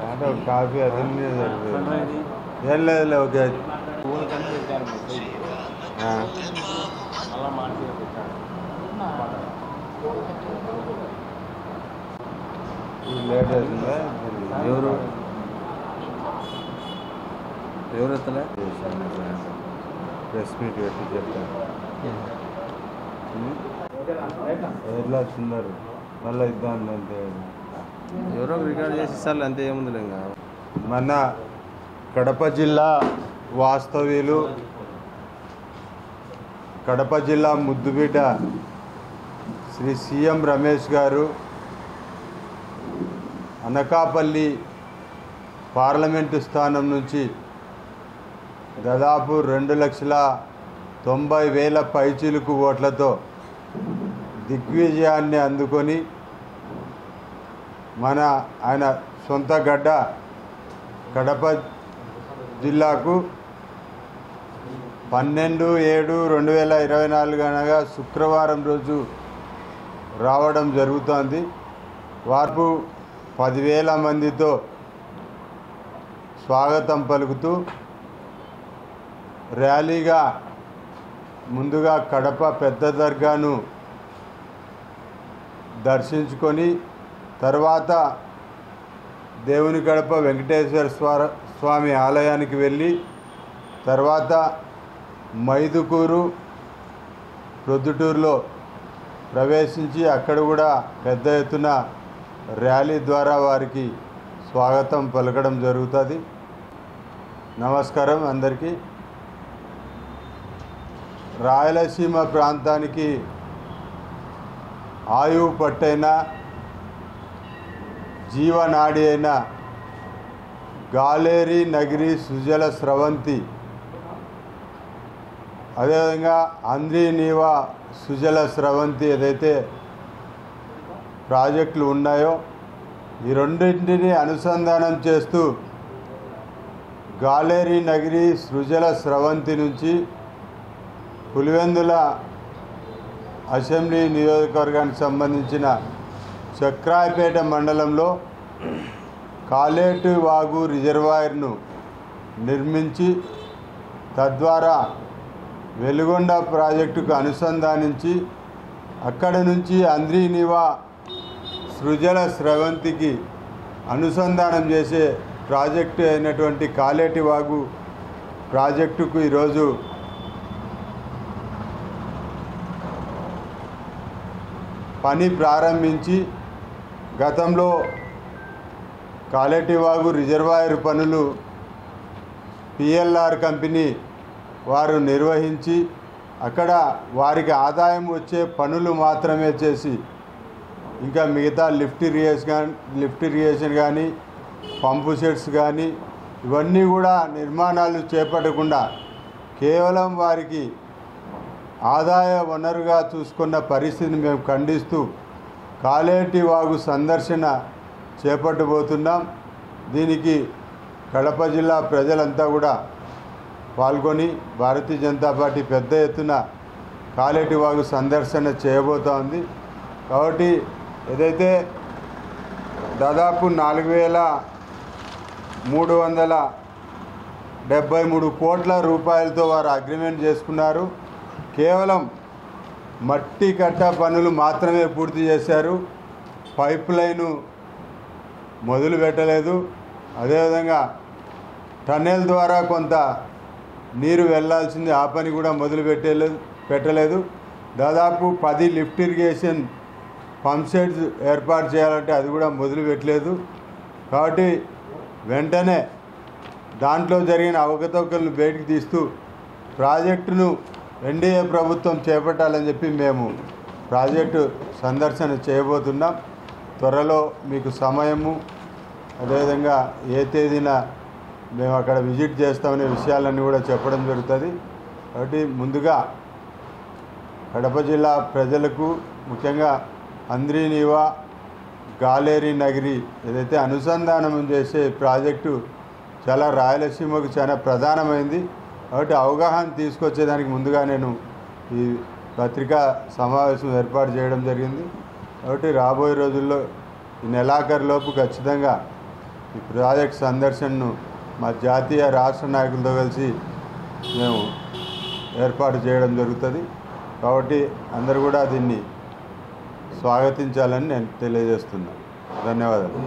అంటే కాఫీ అదన్నీ సరిపోయింది. ఏం లేదులే, ఓకే. లేట్ అవుతుందా? ఎవరు వస్తలే ప్రెస్ మీట్ పెట్టి చెప్తాను. ఎట్లా వస్తున్నారు మళ్ళీ ఇద్దాం అంతే. ఎవరో రికార్డ్ చేసి ఇస్తారు అంతే, ఏముంది. ఇంకా మన కడప జిల్లా వాస్తవ్యులు, కడప జిల్లా ముద్దుబిడ్డ శ్రీ సీఎం రమేష్ గారు అనకాపల్లి పార్లమెంటు స్థానం నుంచి దాదాపు 2,90,000 పైచిలుకు ఓట్లతో దిగ్విజయాన్ని అందుకొని ఆయన సొంత గడ్డ కడప జిల్లాకు 12/7/2024 అనగా శుక్రవారం రోజు రావడం జరుగుతోంది. వారు 10,000 మందితో స్వాగతం పలుకుతూ ర్యాలీగా ముందుగా కడప పెద్ద దర్గాను దర్శించుకొని తర్వాత దేవుని గడప వెంకటేశ్వర స్వామి ఆలయానికి వెళ్ళి తర్వాత మైదుకూరు ప్రొద్దుటూరులో ప్రవేశించి అక్కడ కూడా పెద్ద ఎత్తున ర్యాలీ ద్వారా వారికి స్వాగతం పలకడం జరుగుతుంది. నమస్కారం అందరికీ. రాయలసీమ ప్రాంతానికి ఆయువు పట్టైన జీవనాడి అయిన గాలేరి నగిరి సుజల స్రవంతి, అదేవిధంగా అంద్రీ నీవా సుజల స్రవంతి ఏదైతే ప్రాజెక్టులు ఉన్నాయో ఈ రెండింటిని అనుసంధానం చేస్తూ గాలేరి నగిరి సుజల స్రవంతి నుంచి పులివెందుల అసెంబ్లీ నియోజకవర్గానికి సంబంధించిన చక్రాయపేట మండలంలో కాలేటు వాగు రిజర్వాయర్ను నిర్మించి తద్వారా వెలుగొండ ప్రాజెక్టుకు అనుసంధానించి అక్కడ నుంచి అంద్రీనివా సృజల స్రవంతికి అనుసంధానం చేసే ప్రాజెక్టు అయినటువంటి కాలేటి వాగు ప్రాజెక్టుకు ఈరోజు పని ప్రారంభించి గతంలో కాలేటి వాగు రిజర్వాయర్ పనులు పిఎల్ఆర్ కంపెనీ వారు నిర్వహించి అక్కడ వారికి ఆదాయం వచ్చే పనులు మాత్రమే చేసి ఇంకా మిగతా లిఫ్ట్ ఇరిగేషన్ కానీ పంపు సెట్స్ కానీ ఇవన్నీ కూడా నిర్మాణాలు చేపట్టకుండా కేవలం వారికి ఆదాయ వనరుగా చూసుకున్న పరిస్థితిని మేము ఖండిస్తూ కాలేటి వాగు సందర్శన చేపట్టబోతున్నాం. దీనికి కడప జిల్లా ప్రజలంతా కూడా పాల్గొని భారతీయ జనతా పార్టీ పెద్ద ఎత్తున కాలేటి వాగు సందర్శన చేయబోతోంది. కాబట్టి ఏదైతే దాదాపు 4,373 కోట్ల రూపాయలతో వారు అగ్రిమెంట్ చేసుకున్నారు. కేవలం మట్టి కట్ట పనులు మాత్రమే పూర్తి చేశారు. పైప్ లైను మొదలు పెట్టలేదు. అదేవిధంగా టన్నెల్ ద్వారా కొంత నీరు వెళ్లాల్సింది, ఆ పని కూడా మొదలు పెట్టలేదు. దాదాపు 10 లిఫ్ట్ ఇరిగేషన్ పంప్ సెట్స్ ఏర్పాటు చేయాలంటే అది కూడా మొదలు పెట్టలేదు. కాబట్టి వెంటనే దాంట్లో జరిగిన అవకతవకలను బయటికి తీస్తూ ప్రాజెక్టును ఎన్డీఏ ప్రభుత్వం చేపట్టాలని చెప్పి మేము ప్రాజెక్టు సందర్శన చేయబోతున్నాం. త్వరలో మీకు సమయము అదేవిధంగా ఏ తేదీన మేము అక్కడ విజిట్ చేస్తామనే విషయాలన్నీ కూడా చెప్పడం జరుగుతుంది. కాబట్టి ముందుగా కడప జిల్లా ప్రజలకు ముఖ్యంగా అంద్రీనివా గాలేరి నగిరి ఏదైతే అనుసంధానం చేసే ప్రాజెక్టు చాలా రాయలసీమకు చాలా ప్రధానమైంది. కాబట్టి అవగాహన తీసుకొచ్చేదానికి ముందుగా నేను ఈ పత్రికా సమావేశం ఏర్పాటు చేయడం జరిగింది. కాబట్టి రాబోయే రోజుల్లో ఈ నెలాఖరులోపు ఖచ్చితంగా ఈ ప్రాజెక్ట్ సందర్శనను మా జాతీయ రాష్ట్ర నాయకులతో కలిసి మేము ఏర్పాటు చేయడం జరుగుతుంది. కాబట్టి అందరూ కూడా దీన్ని స్వాగతించాలని నేను తెలియజేస్తున్నాను. ధన్యవాదాలు.